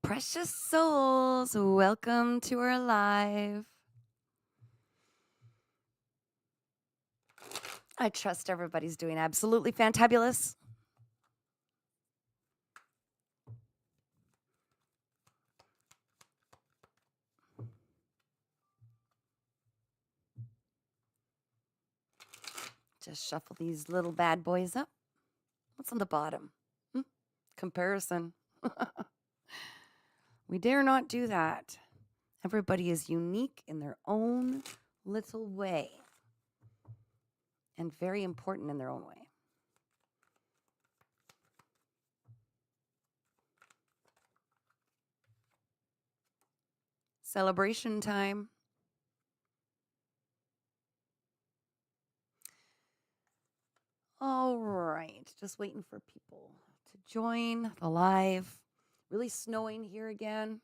Precious souls, welcome to our live. I trust everybody's doing absolutely fantabulous. Just shuffle these little bad boys up. What's on the bottom? Comparison. We dare not do that. Everybody is unique in their own little way and very important in their own way. Celebration time. All right, just waiting for people to join the live. Really snowing here again.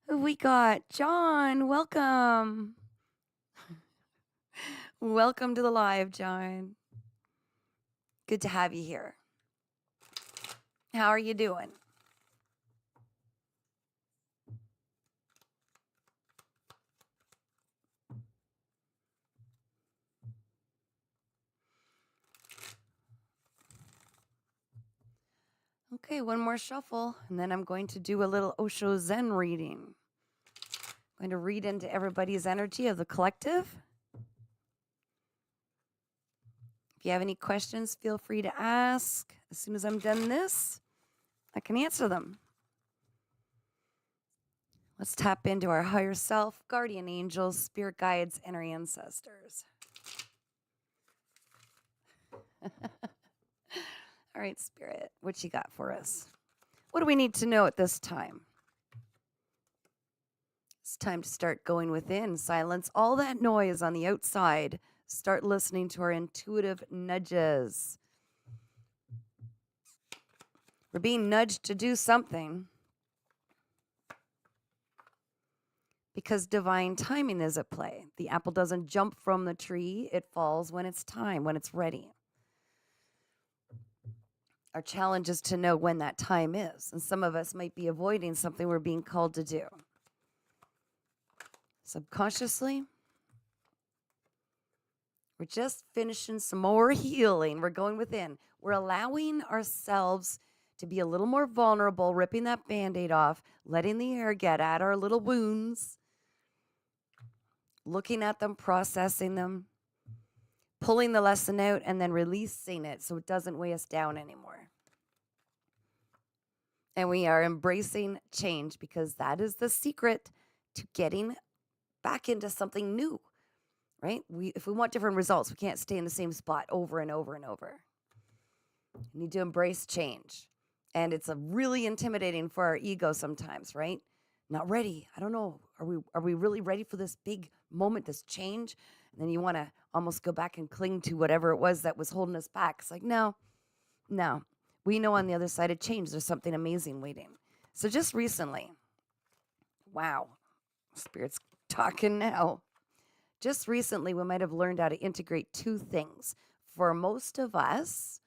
Who we got? John, welcome. Welcome to the live, John. Good to have you here. How are you doing? Okay, one more shuffle, and then I'm going to do a little Osho Zen reading. I'm going to read into everybody's energy of the collective. If you have any questions, feel free to ask. As soon as I'm done this, I can answer them. Let's tap into our higher self, guardian angels, spirit guides, and our ancestors. All right, Spirit, what you got for us? What do we need to know at this time? It's time to start going within. Silence all that noise on the outside. Start listening to our intuitive nudges. We're being nudged to do something because divine timing is at play. The apple doesn't jump from the tree. It falls when it's time, when it's ready. Our challenge is to know when that time is. And some of us might be avoiding something we're being called to do. Subconsciously, we're just finishing some more healing. We're going within. We're allowing ourselves to be a little more vulnerable, ripping that Band-Aid off, letting the air get at our little wounds, looking at them, processing them, pulling the lesson out, and then releasing it so it doesn't weigh us down anymore. And we are embracing change because that is the secret to getting back into something new, right? If we want different results, we can't stay in the same spot over and over and over. We need to embrace change. And it's really intimidating for our ego sometimes, right? Not ready. I don't know. Are we really ready for this big moment, this change? And then you want to almost go back and cling to whatever it was that was holding us back. It's like, no. We know on the other side of change, there's something amazing waiting. So just recently, wow, Spirit's talking now. Just recently, we might have learned how to integrate two things. For most of us,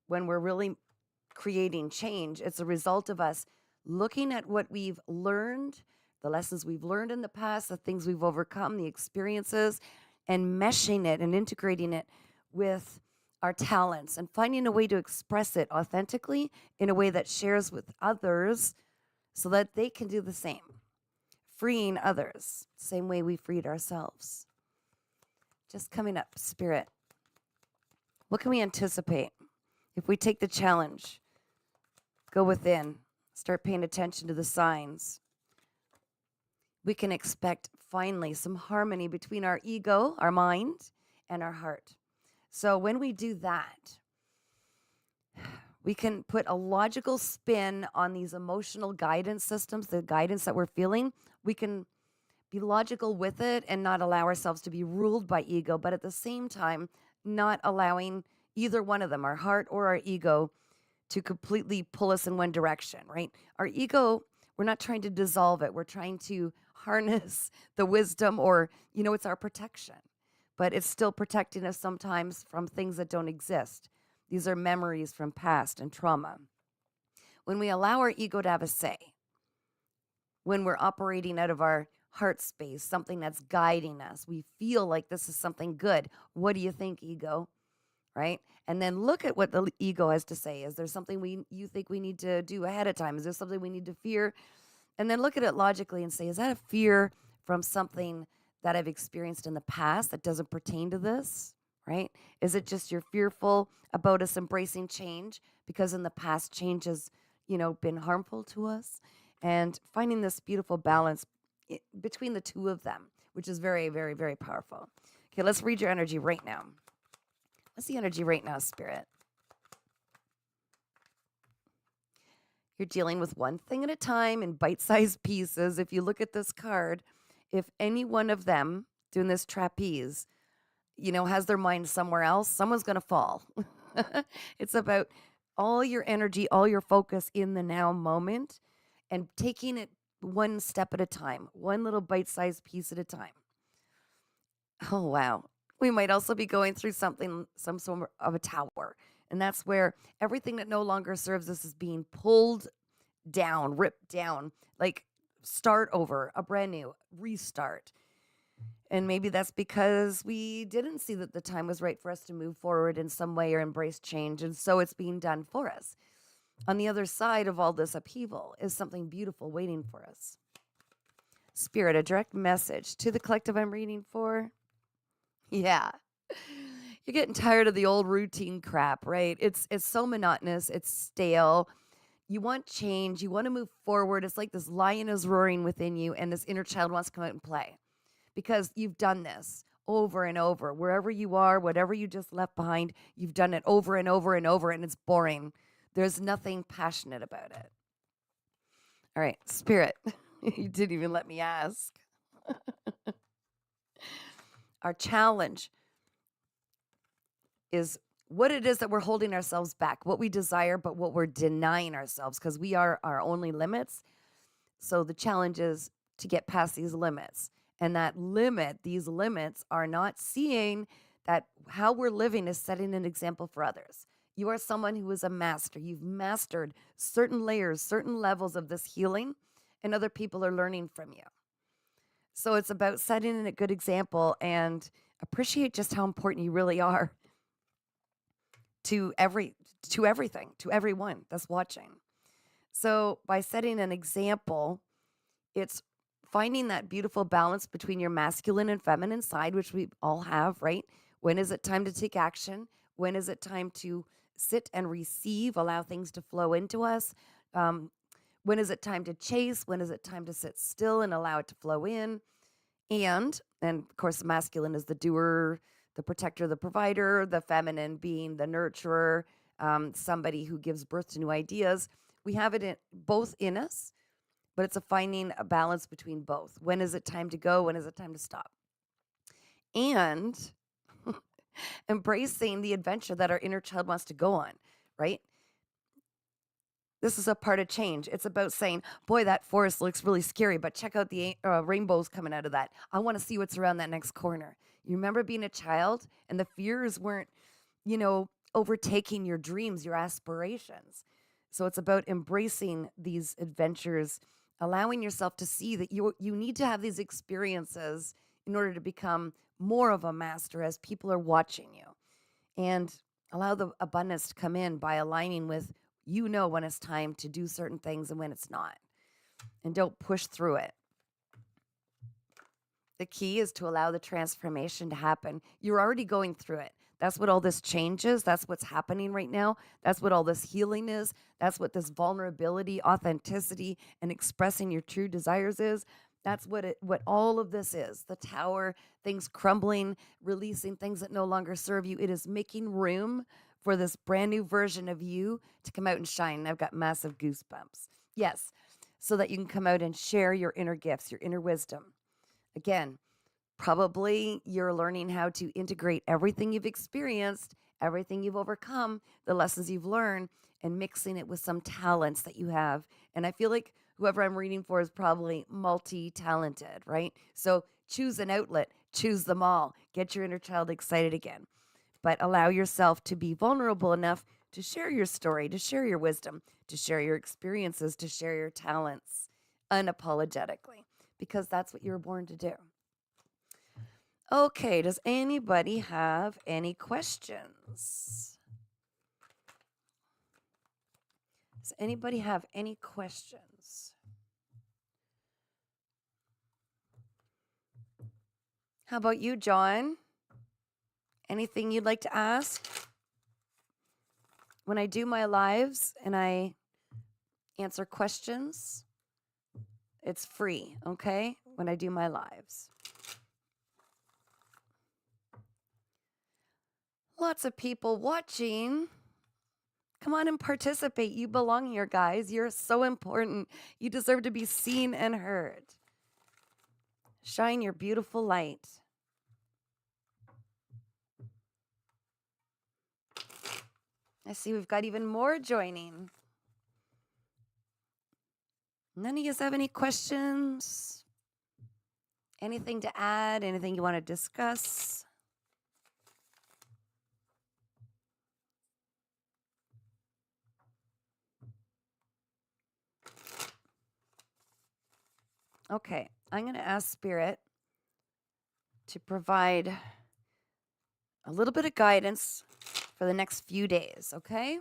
when we're really creating change, it's a result of us looking at what we've learned, the lessons we've learned in the past, the things we've overcome, the experiences, and meshing it and integrating it with our talents and finding a way to express it authentically in a way that shares with others so that they can do the same. Freeing others, same way we freed ourselves. Just coming up, Spirit. What can we anticipate if we take the challenge, go within, start paying attention to the signs? We can expect finally some harmony between our ego, our mind, and our heart. So when we do that, we can put a logical spin on these emotional guidance systems, the guidance that we're feeling. We can be logical with it and not allow ourselves to be ruled by ego, but at the same time, not allowing either one of them, our heart or our ego, to completely pull us in one direction, right? Our ego, we're not trying to dissolve it. We're trying to harness the wisdom or, it's our protection. But it's still protecting us sometimes from things that don't exist. These are memories from past and trauma. When we allow our ego to have a say, when we're operating out of our heart space, something that's guiding us, we feel like this is something good. What do you think, ego? Right? And then look at what the ego has to say. Is there something you think we need to do ahead of time? Is there something we need to fear? And then look at it logically and say, is that a fear from something that I've experienced in the past that doesn't pertain to this? Right? Is it just you're fearful about us embracing change because in the past change has, been harmful to us? And finding this beautiful balance between the two of them, which is very, very, very powerful. Okay, let's read your energy right now. What's the energy right now, Spirit? You're dealing with one thing at a time in bite-sized pieces. If you look at this card, if any one of them doing this trapeze, has their mind somewhere else, someone's going to fall. It's about all your energy, all your focus in the now moment and taking it one step at a time, one little bite-sized piece at a time. Oh, wow. We might also be going through some sort of a tower. And that's where everything that no longer serves us is being pulled down, ripped down, like start over, a brand new restart. And maybe that's because we didn't see that the time was right for us to move forward in some way or embrace change. And so it's being done for us. On the other side of all this upheaval is something beautiful waiting for us. Spirit, a direct message to the collective I'm reading for. Yeah. You're getting tired of the old routine crap, right? It's so monotonous. It's stale. You want change. You want to move forward. It's like this lion is roaring within you and this inner child wants to come out and play because you've done this over and over. Wherever you are, whatever you just left behind, you've done it over and over and over and it's boring. There's nothing passionate about it. All right, Spirit, you didn't even let me ask. Our challenge is what it is that we're holding ourselves back, what we desire, but what we're denying ourselves because we are our only limits. So the challenge is to get past these limits. And these limits are not seeing that how we're living is setting an example for others. You are someone who is a master. You've mastered certain layers, certain levels of this healing, and other people are learning from you. So it's about setting a good example and appreciate just how important you really are to everything, to everyone that's watching. So by setting an example, it's finding that beautiful balance between your masculine and feminine side, which we all have, right? When is it time to take action? When is it time to sit and receive, allow things to flow into us? When is it time to chase? When is it time to sit still and allow it to flow in? And of course, the masculine is the doer, the protector, the provider, the feminine being the nurturer, somebody who gives birth to new ideas. We have it both in us, but it's finding a balance between both. When is it time to go? When is it time to stop? And embracing the adventure that our inner child wants to go on, right? This is a part of change. It's about saying, boy, that forest looks really scary, but check out the rainbows coming out of that. I want to see what's around that next corner. You remember being a child and the fears weren't, overtaking your dreams, your aspirations. So it's about embracing these adventures, allowing yourself to see that you need to have these experiences in order to become more of a master as people are watching you. And allow the abundance to come in by aligning with when it's time to do certain things and when it's not. And don't push through it. The key is to allow the transformation to happen. You're already going through it. That's what all this change is. That's what's happening right now. That's what all this healing is. That's what this vulnerability, authenticity, and expressing your true desires is. That's what all of this is. The tower, things crumbling, releasing things that no longer serve you. It is making room for this brand new version of you to come out and shine. I've got massive goosebumps. Yes, so that you can come out and share your inner gifts, your inner wisdom. Again, probably you're learning how to integrate everything you've experienced, everything you've overcome, the lessons you've learned, and mixing it with some talents that you have. And I feel like whoever I'm reading for is probably multi-talented, right? So choose an outlet, choose them all. Get your inner child excited again. But allow yourself to be vulnerable enough to share your story, to share your wisdom, to share your experiences, to share your talents unapologetically, because that's what you were born to do. Okay, does anybody have any questions? Does anybody have any questions? How about you, John? Anything you'd like to ask? When I do my lives and I answer questions, it's free, okay? When I do my lives. Lots of people watching. Come on and participate. You belong here, guys. You're so important. You deserve to be seen and heard. Shine your beautiful light. I see we've got even more joining. None of you have any questions? Anything to add? Anything you want to discuss? Okay, I'm going to ask Spirit to provide a little bit of guidance for the next few days, okay?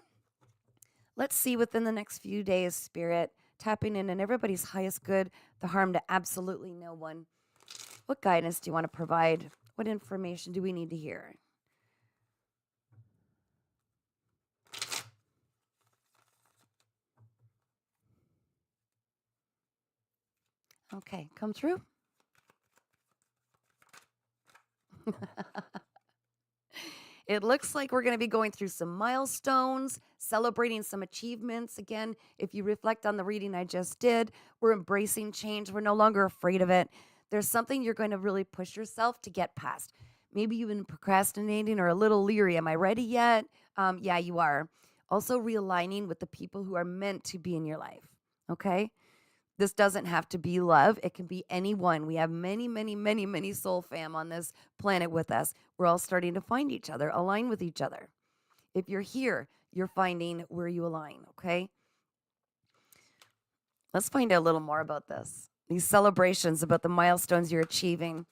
Let's see within the next few days, Spirit, tapping in everybody's highest good, the harm to absolutely no one. What guidance do you want to provide? What information do we need to hear? Okay, come through. It looks like we're going to be going through some milestones, celebrating some achievements. Again, if you reflect on the reading I just did, we're embracing change. We're no longer afraid of it. There's something you're going to really push yourself to get past. Maybe you've been procrastinating or a little leery. Am I ready yet? Yeah, you are. Also realigning with the people who are meant to be in your life. Okay? This doesn't have to be love. It can be anyone. We have many, many, many, many soul fam on this planet with us. We're all starting to find each other, align with each other. If you're here, you're finding where you align, okay? Let's find out a little more about this. These celebrations about the milestones you're achieving.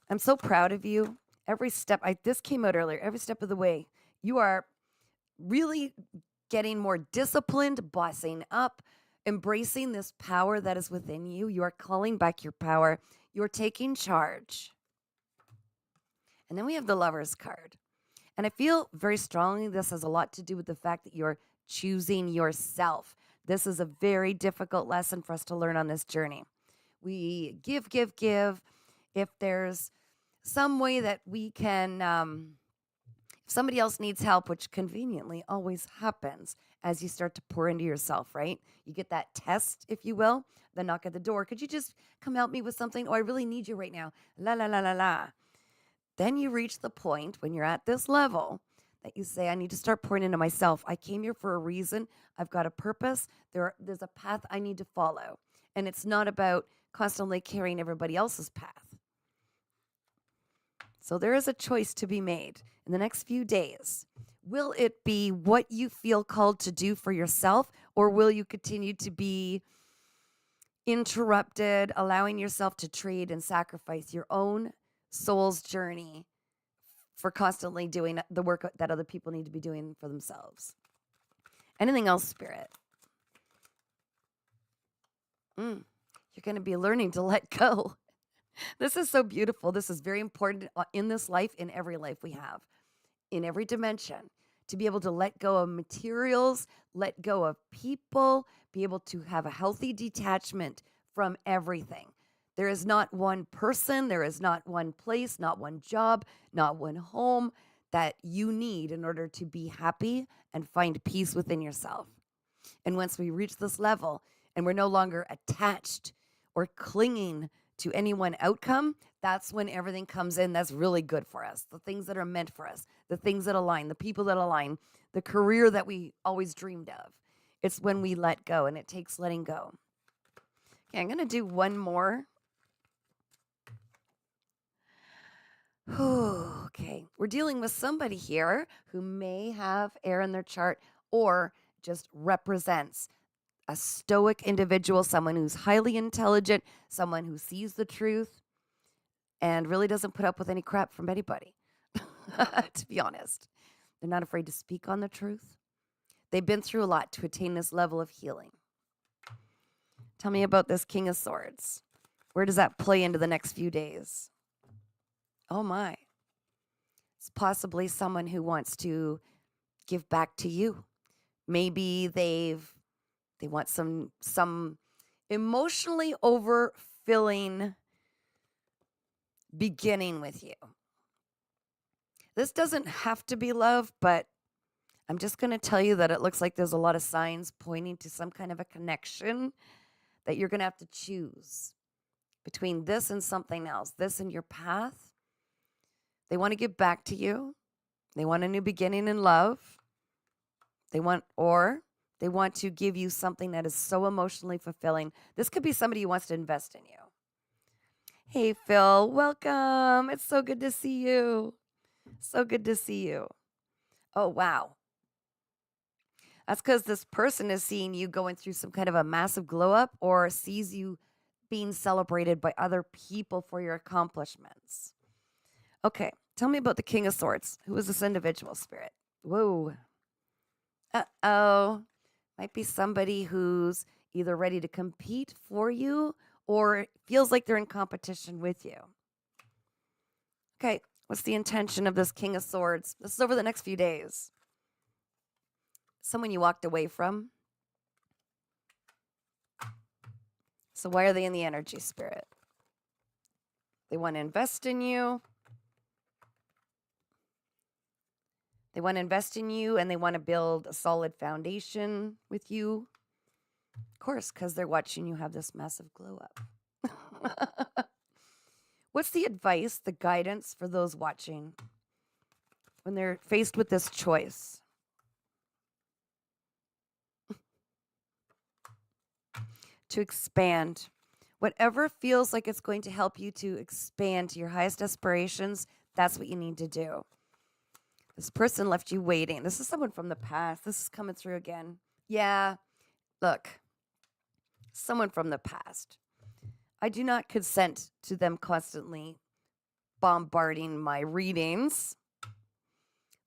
I'm so proud of you. Every step, this came out earlier, every step of the way, you are really getting more disciplined, bossing up, embracing this power that is within you. You are calling back your power. You're taking charge. And then we have the Lover's card. And I feel very strongly this has a lot to do with the fact that you're choosing yourself. This is a very difficult lesson for us to learn on this journey. We give. If there's some way that we can, if somebody else needs help, which conveniently always happens as you start to pour into yourself, right? You get that test, if you will, the knock at the door. Could you just come help me with something? Oh, I really need you right now. La, la, la, la, la. Then you reach the point when you're at this level that you say, I need to start pouring into myself. I came here for a reason. I've got a purpose. There's a path I need to follow. And it's not about constantly carrying everybody else's path. So there is a choice to be made in the next few days. Will it be what you feel called to do for yourself, or will you continue to be interrupted, allowing yourself to trade and sacrifice your own soul's journey for constantly doing the work that other people need to be doing for themselves? Anything else, Spirit? You're going to be learning to let go. This is so beautiful. This is very important in this life, in every life we have, in every dimension, to be able to let go of materials, let go of people, be able to have a healthy detachment from everything. There is not one person, there is not one place, not one job, not one home that you need in order to be happy and find peace within yourself. And once we reach this level and we're no longer attached or clinging to any one outcome, that's when everything comes in that's really good for us. The things that are meant for us, the things that align, the people that align, the career that we always dreamed of. It's when we let go, and it takes letting go. Okay, I'm going to do one more. Okay, we're dealing with somebody here who may have air in their chart or just represents a stoic individual, someone who's highly intelligent, someone who sees the truth and really doesn't put up with any crap from anybody, to be honest. They're not afraid to speak on the truth. They've been through a lot to attain this level of healing. Tell me about this King of Swords. Where does that play into the next few days? Oh my. It's possibly someone who wants to give back to you. Maybe they want some emotionally overfilling beginning with you. This doesn't have to be love, but I'm just going to tell you that it looks like there's a lot of signs pointing to some kind of a connection that you're going to have to choose between this and something else, this and your path. They want to give back to you. They want a new beginning in love. They want to give you something that is so emotionally fulfilling. This could be somebody who wants to invest in you. Hey, Phil, welcome. It's so good to see you. So good to see you. Oh, wow. That's because this person is seeing you going through some kind of a massive glow up or sees you being celebrated by other people for your accomplishments. Okay, tell me about the King of Swords. Who is this individual, Spirit? Whoa. Uh-oh. Might be somebody who's either ready to compete for you or feels like they're in competition with you. Okay, what's the intention of this King of Swords? This is over the next few days. Someone you walked away from. So why are they in the energy, Spirit? They want to invest in you. They want to invest in you and they want to build a solid foundation with you. Of course, because they're watching you have this massive glow up. What's the advice, the guidance for those watching when they're faced with this choice? To expand. Whatever feels like it's going to help you to expand to your highest aspirations, that's what you need to do. This person left you waiting. This is someone from the past. This is coming through again. Yeah, look, someone from the past. I do not consent to them constantly bombarding my readings.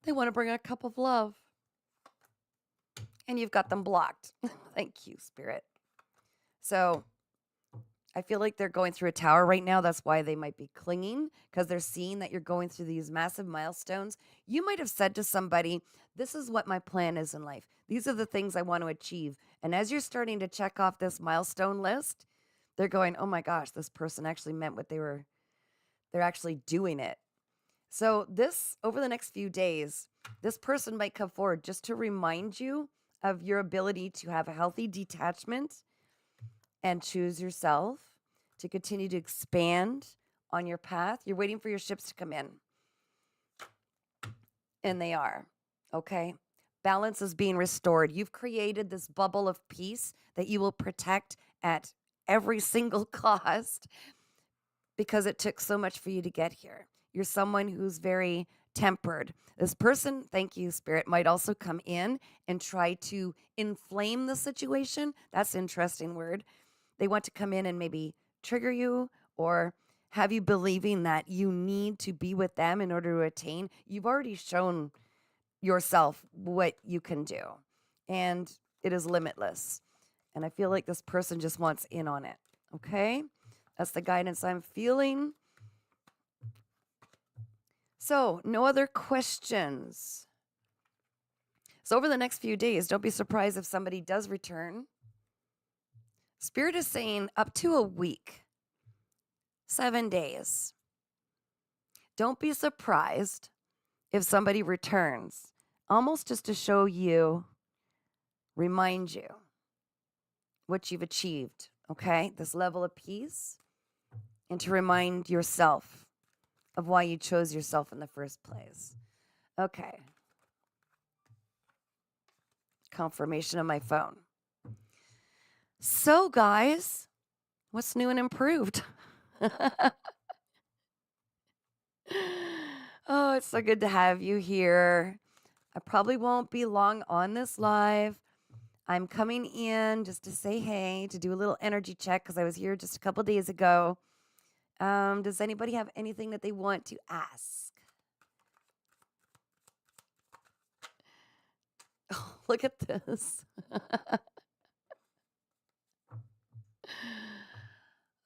They want to bring a cup of love. And you've got them blocked. Thank you, Spirit. So I feel like they're going through a tower right now. That's why they might be clinging, because they're seeing that you're going through these massive milestones. You might have said to somebody, this is what my plan is in life. These are the things I want to achieve. And as you're starting to check off this milestone list, they're going, oh my gosh, this person actually meant what they're actually doing it. So this, over the next few days, this person might come forward just to remind you of your ability to have a healthy detachment and choose yourself, to continue to expand on your path. You're waiting for your ships to come in. And they are. Okay? Balance is being restored. You've created this bubble of peace that you will protect at every single cost because it took so much for you to get here. You're someone who's very tempered. This person, thank you, Spirit, might also come in and try to inflame the situation. That's an interesting word. They want to come in and maybe trigger you or have you believing that you need to be with them in order to attain. You've already shown yourself what you can do, and it is limitless. And I feel like this person just wants in on it. Okay? That's the guidance I'm feeling. So, no other questions. So, over the next few days, don't be surprised if somebody does return. Spirit is saying up to a week, 7 days. Don't be surprised if somebody returns, almost just to show you, remind you what you've achieved, okay? This level of peace, and to remind yourself of why you chose yourself in the first place. Okay. Confirmation on my phone. So, guys, what's new and improved? Oh, it's so good to have you here. I probably won't be long on this live. I'm coming in just to say hey, to do a little energy check because I was here just a couple days ago. Does anybody have anything that they want to ask? Oh, look at this.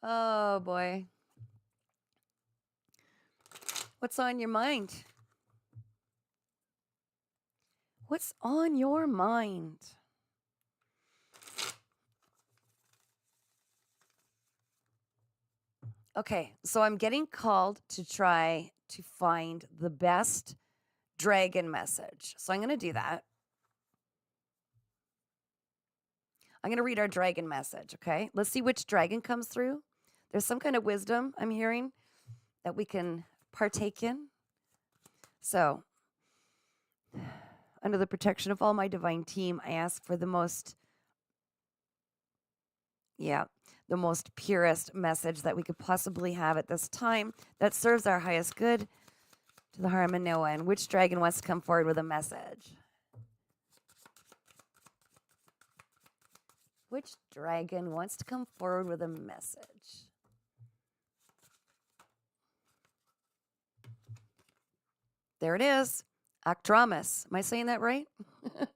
Oh boy. What's on your mind? What's on your mind? Okay, so I'm getting called to try to find the best dragon message. So I'm going to do that. I'm going to read our dragon message, okay? Let's see which dragon comes through. There's some kind of wisdom I'm hearing that we can partake in. So, under the protection of all my divine team, I ask for the most purest message that we could possibly have at this time that serves our highest good to the harm of no one. Which dragon wants to come forward with a message? Which dragon wants to come forward with a message? There it is. Octromus. Am I saying that right? All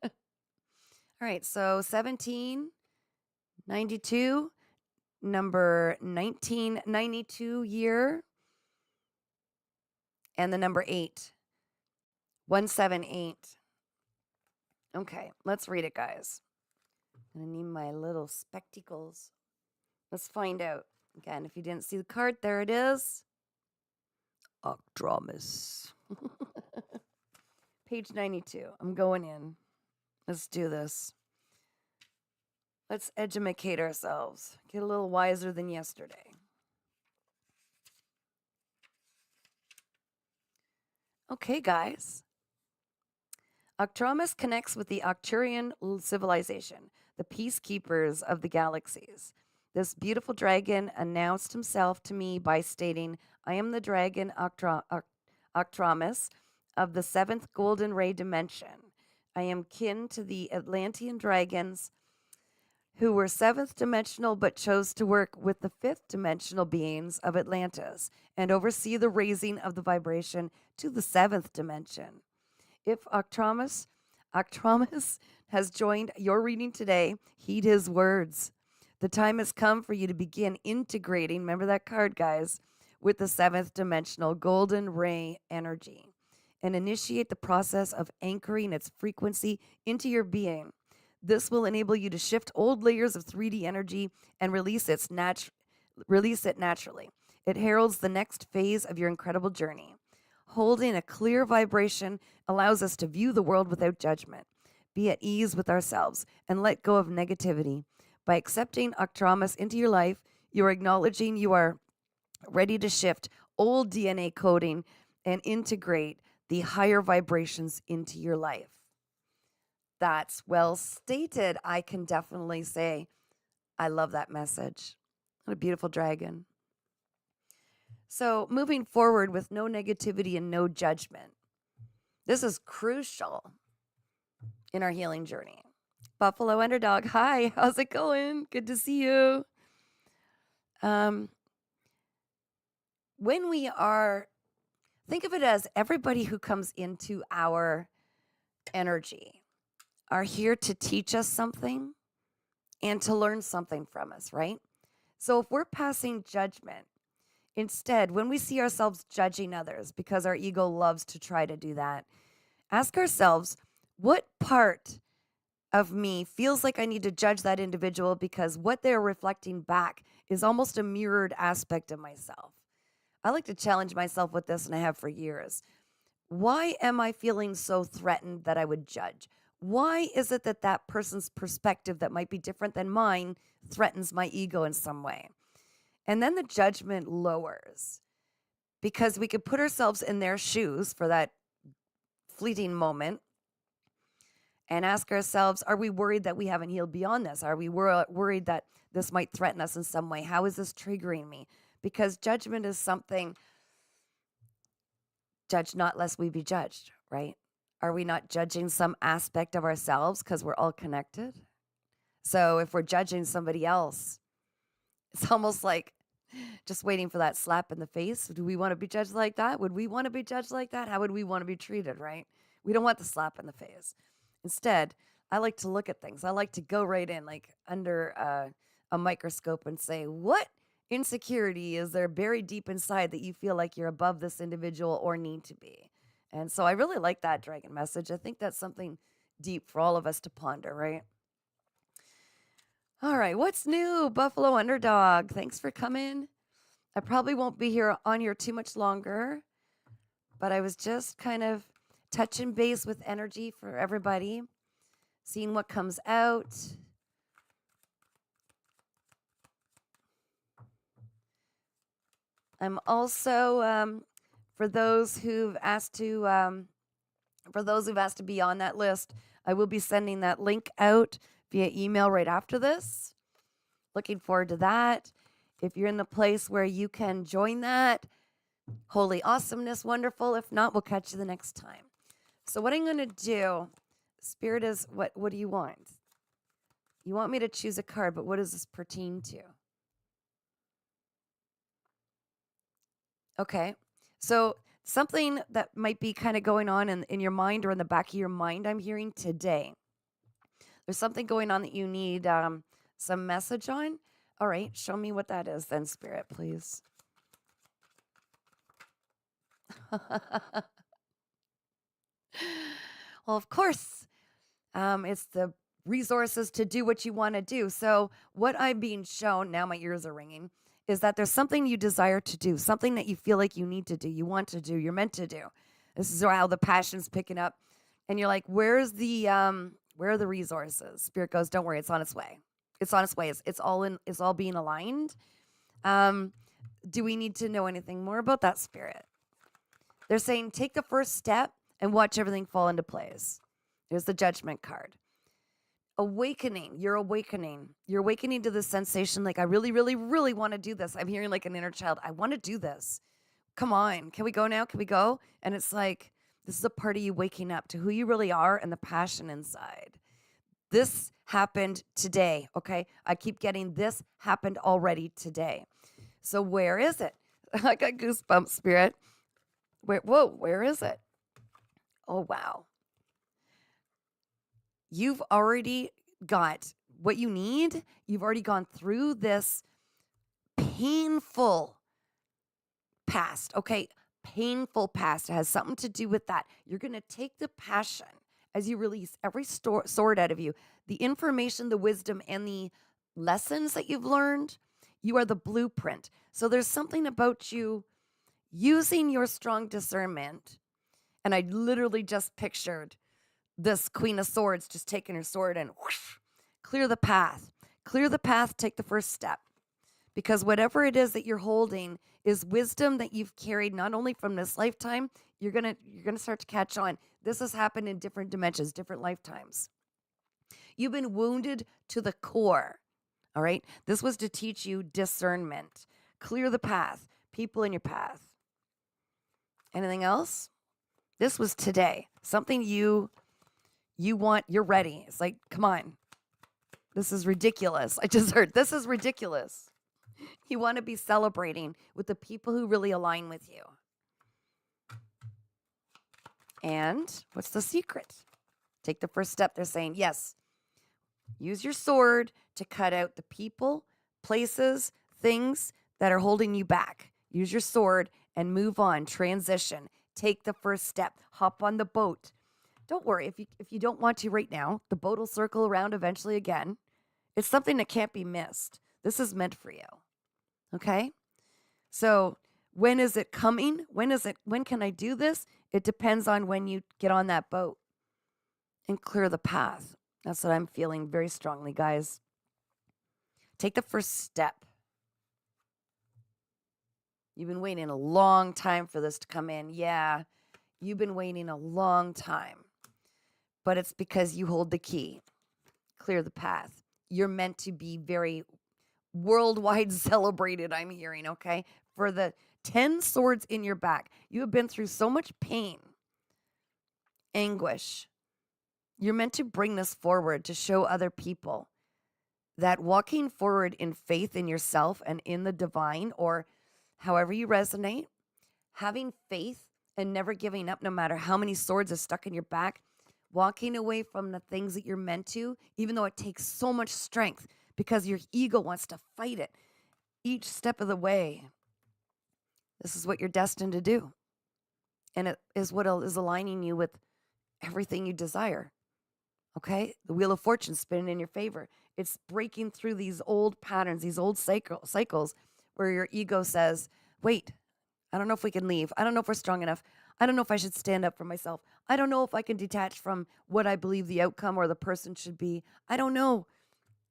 right, so 1792, number 1992 year, and the number 8, 178. Okay, let's read it, guys. I'm going to need my little spectacles. Let's find out. Again, if you didn't see the card, there it is. Octromus. Page 92. I'm going in. Let's do this. Let's educate ourselves. Get a little wiser than yesterday. Okay, guys. Octromus connects with the Arcturian civilization, the peacekeepers of the galaxies. This beautiful dragon announced himself to me by stating, I am the dragon Octromus of the 7th Golden Ray dimension. I am kin to the Atlantean dragons who were 7th dimensional but chose to work with the 5th dimensional beings of Atlantis and oversee the raising of the vibration to the 7th dimension. If Octromus has joined your reading today, heed his words. The time has come for you to begin integrating, remember that card, guys, with the 7th dimensional golden ray energy and initiate the process of anchoring its frequency into your being. This will enable you to shift old layers of 3D energy and release it naturally. It heralds the next phase of your incredible journey. Holding a clear vibration allows us to view the world without judgment, be at ease with ourselves, and let go of negativity. By accepting Octromus into your life, you are acknowledging you are ready to shift old DNA coding and integrate the higher vibrations into your life. That's well stated. I can definitely say I love that message. What a beautiful dragon. So moving forward with no negativity and no judgment. This is crucial in our healing journey. Buffalo Underdog, hi, how's it going? Good to see you. When we are, think of it as everybody who comes into our energy are here to teach us something and to learn something from us, right? So if we're passing judgment, instead, when we see ourselves judging others, because our ego loves to try to do that, ask ourselves, what part of me feels like I need to judge that individual because what they're reflecting back is almost a mirrored aspect of myself. I like to challenge myself with this, and I have for years. Why am I feeling so threatened that I would judge? Why is it that that person's perspective that might be different than mine threatens my ego in some way? And then the judgment lowers because we could put ourselves in their shoes for that fleeting moment and ask ourselves, are we worried that we haven't healed beyond this? Are we worried that this might threaten us in some way? How is this triggering me? Because judgment is something, judge not lest we be judged, right? Are we not judging some aspect of ourselves because we're all connected? So if we're judging somebody else, it's almost like just waiting for that slap in the face. Do we want to be judged like that? Would we want to be judged like that? How would we want to be treated, right? We don't want the slap in the face. Instead, I like to look at things. I like to go right in, like under a microscope, and say, what insecurity is there buried deep inside that you feel like you're above this individual or need to be? And so I really like that dragon message. I think that's something deep for all of us to ponder, right? All right, what's new, Buffalo Underdog? Thanks for coming. I probably won't be on here too much longer, but I was just kind of touching base with energy for everybody, seeing what comes out. I'm also for those who've asked to be on that list, I will be sending that link out via email right after this. Looking forward to that. If you're in the place where you can join that, holy awesomeness, wonderful. If not, we'll catch you the next time. So what I'm going to do, Spirit, is what do you want? You want me to choose a card, but what does this pertain to? Okay. So something that might be kind of going on in your mind or in the back of your mind, I'm hearing today. There's something going on that you need some message on. All right, show me what that is then, Spirit, please. Well, of course, it's the resources to do what you want to do. So what I'm being shown, now my ears are ringing, is that there's something you desire to do, something that you feel like you need to do, you want to do, you're meant to do. This is how the passion's picking up. And you're like, where are the resources? Spirit goes, don't worry, it's on its way. It's on its way. It's all being aligned. Do we need to know anything more about that, Spirit? They're saying, take the first step and watch everything fall into place. There's the Judgment card. Awakening. You're awakening. You're awakening to the sensation like, I really, really, really want to do this. I'm hearing like an inner child. I want to do this. Come on. Can we go now? Can we go? And it's like, this is a part of you waking up to who you really are and the passion inside. This happened today, okay? I keep getting this happened already today. So where is it? I got goosebumps, Spirit. Where is it? Oh, wow. You've already got what you need. You've already gone through this painful past, okay? Painful past. It has something to do with that. You're going to take the passion as you release every sword out of you, the information, the wisdom, and the lessons that you've learned. You are the blueprint. So there's something about you using your strong discernment. And I literally just pictured this Queen of Swords just taking her sword and whoosh, clear the path. Clear the path, take the first step. Because whatever it is that you're holding is wisdom that you've carried not only from this lifetime, you're gonna start to catch on. This has happened in different dimensions, different lifetimes. You've been wounded to the core. All right. This was to teach you discernment. Clear the path, people in your path. Anything else? This was today. Something you want, you're ready. It's like, come on. This is ridiculous. I just heard this is ridiculous. You want to be celebrating with the people who really align with you. And what's the secret? Take the first step. They're saying, yes, use your sword to cut out the people, places, things that are holding you back. Use your sword and move on, transition. Take the first step. Hop on the boat. Don't worry. If you don't want to right now, the boat will circle around eventually again. It's something that can't be missed. This is meant for you. Okay? So when is it coming? When can I do this? It depends on when you get on that boat and clear the path. That's what I'm feeling very strongly, guys. Take the first step. You've been waiting a long time for this to come in. Yeah, you've been waiting a long time. But it's because you hold the key. Clear the path. You're meant to be very worldwide celebrated, I'm hearing, okay? For the 10 swords in your back. You have been through so much pain. anguish. You're meant to bring this forward to show other people that walking forward in faith in yourself and in the divine, or however you resonate, having faith and never giving up no matter how many swords are stuck in your back, walking away from the things that you're meant to, even though it takes so much strength because your ego wants to fight it each step of the way. This is what you're destined to do. And it is what is aligning you with everything you desire. Okay? The wheel of fortune spinning in your favor. It's breaking through these old patterns, these old cycles where your ego says, wait, I don't know if we can leave. I don't know if we're strong enough. I don't know if I should stand up for myself. I don't know if I can detach from what I believe the outcome or the person should be. I don't know.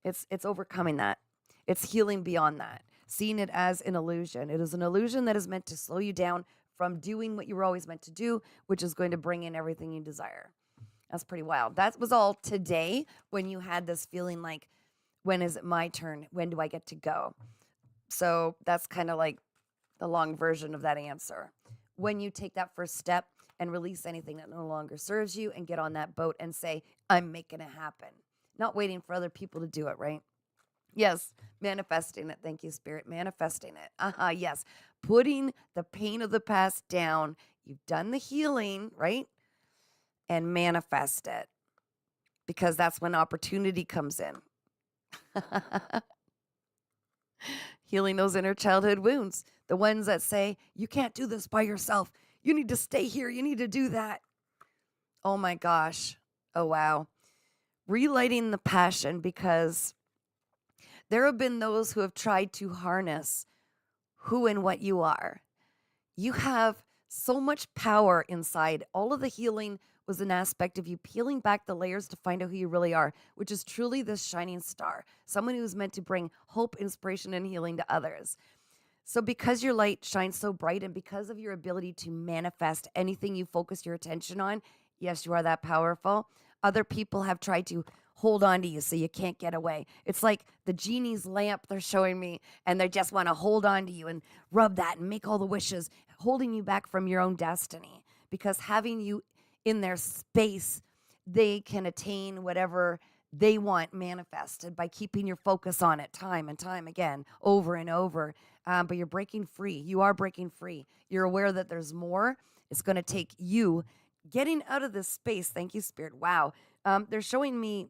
It's overcoming that. It's healing beyond that. Seeing it as an illusion. It is an illusion that is meant to slow you down from doing what you were always meant to do, which is going to bring in everything you desire. That's pretty wild. That was all today when you had this feeling like, when is it my turn? When do I get to go? So that's kind of like the long version of that answer. When you take that first step and release anything that no longer serves you and get on that boat and say, I'm making it happen. Not waiting for other people to do it, right? Yes, manifesting it. Thank you, Spirit. Manifesting it. Yes. Putting the pain of the past down. You've done the healing, right? And manifest it. Because that's when opportunity comes in. Healing those inner childhood wounds. The ones that say, you can't do this by yourself. You need to stay here. You need to do that. Oh my gosh. Oh, wow. Relighting the passion, because there have been those who have tried to harness who and what you are. You have so much power inside. All of the healing was an aspect of you peeling back the layers to find out who you really are, which is truly this shining star, someone who's meant to bring hope, inspiration, and healing to others. So because your light shines so bright and because of your ability to manifest anything you focus your attention on, yes, you are that powerful. Other people have tried to hold on to you so you can't get away. It's like the genie's lamp they're showing me, and they just want to hold on to you and rub that and make all the wishes, holding you back from your own destiny. Because having you in their space, they can attain whatever they want manifested by keeping your focus on it time and time again, over and over. But you're breaking free. You are breaking free. You're aware that there's more. It's going to take you getting out of this space. Thank you, Spirit. Wow. They're showing me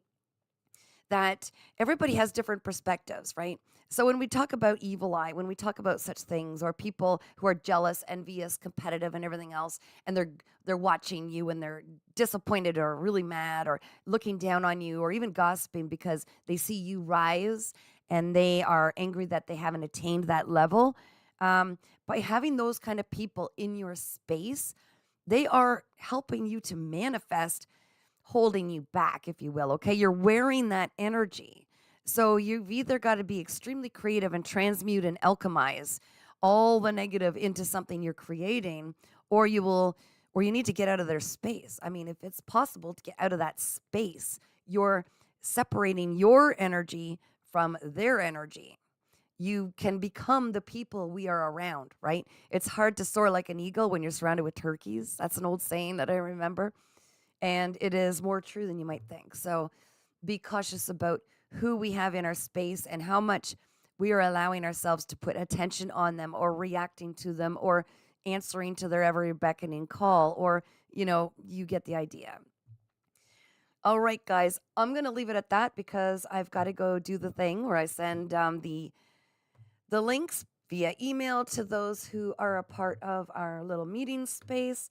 that everybody has different perspectives, right? So when we talk about evil eye, when we talk about such things, or people who are jealous, envious, competitive, and everything else, and they're watching you and they're disappointed or really mad or looking down on you or even gossiping because they see you rise and they are angry that they haven't attained that level. By having those kind of people in your space, they are helping you to manifest, holding you back, if you will, okay? You're wearing that energy. So you've either got to be extremely creative and transmute and alchemize all the negative into something you're creating, or you need to get out of their space. I mean, if it's possible to get out of that space, you're separating your energy from their energy. You can become the people we are around, right? It's hard to soar like an eagle when you're surrounded with turkeys. That's an old saying that I remember. And it is more true than you might think. So be cautious about who we have in our space and how much we are allowing ourselves to put attention on them or reacting to them or answering to their every beckoning call, or, you get the idea. All right, guys, I'm going to leave it at that because I've got to go do the thing where I send the links via email to those who are a part of our little meeting space.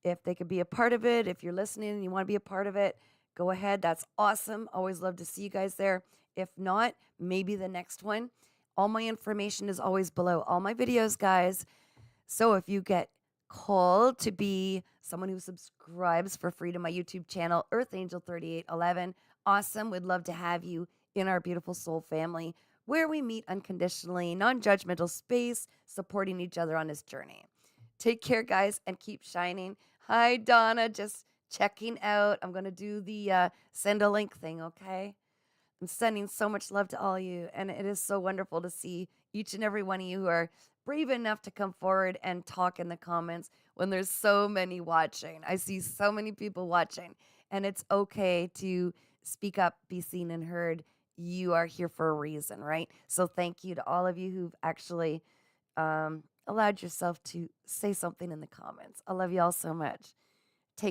If they could be a part of it, if you're listening and you want to be a part of it, go ahead. That's awesome. Always love to see you guys there. If not, maybe the next one. All my information is always below all my videos, guys. So if you get called to be someone who subscribes for free to my YouTube channel, Earth Angel 3811, awesome. We'd love to have you in our beautiful soul family where we meet unconditionally, non-judgmental space, supporting each other on this journey. Take care, guys, and keep shining. Hi, Donna, just checking out. I'm going to do the send a link thing, okay? I'm sending so much love to all you, and it is so wonderful to see each and every one of you who are brave enough to come forward and talk in the comments when there's so many watching. I see so many people watching, and it's okay to speak up, be seen and heard. You are here for a reason, right? So thank you to all of you who've actually allowed yourself to say something in the comments. I love you all so much.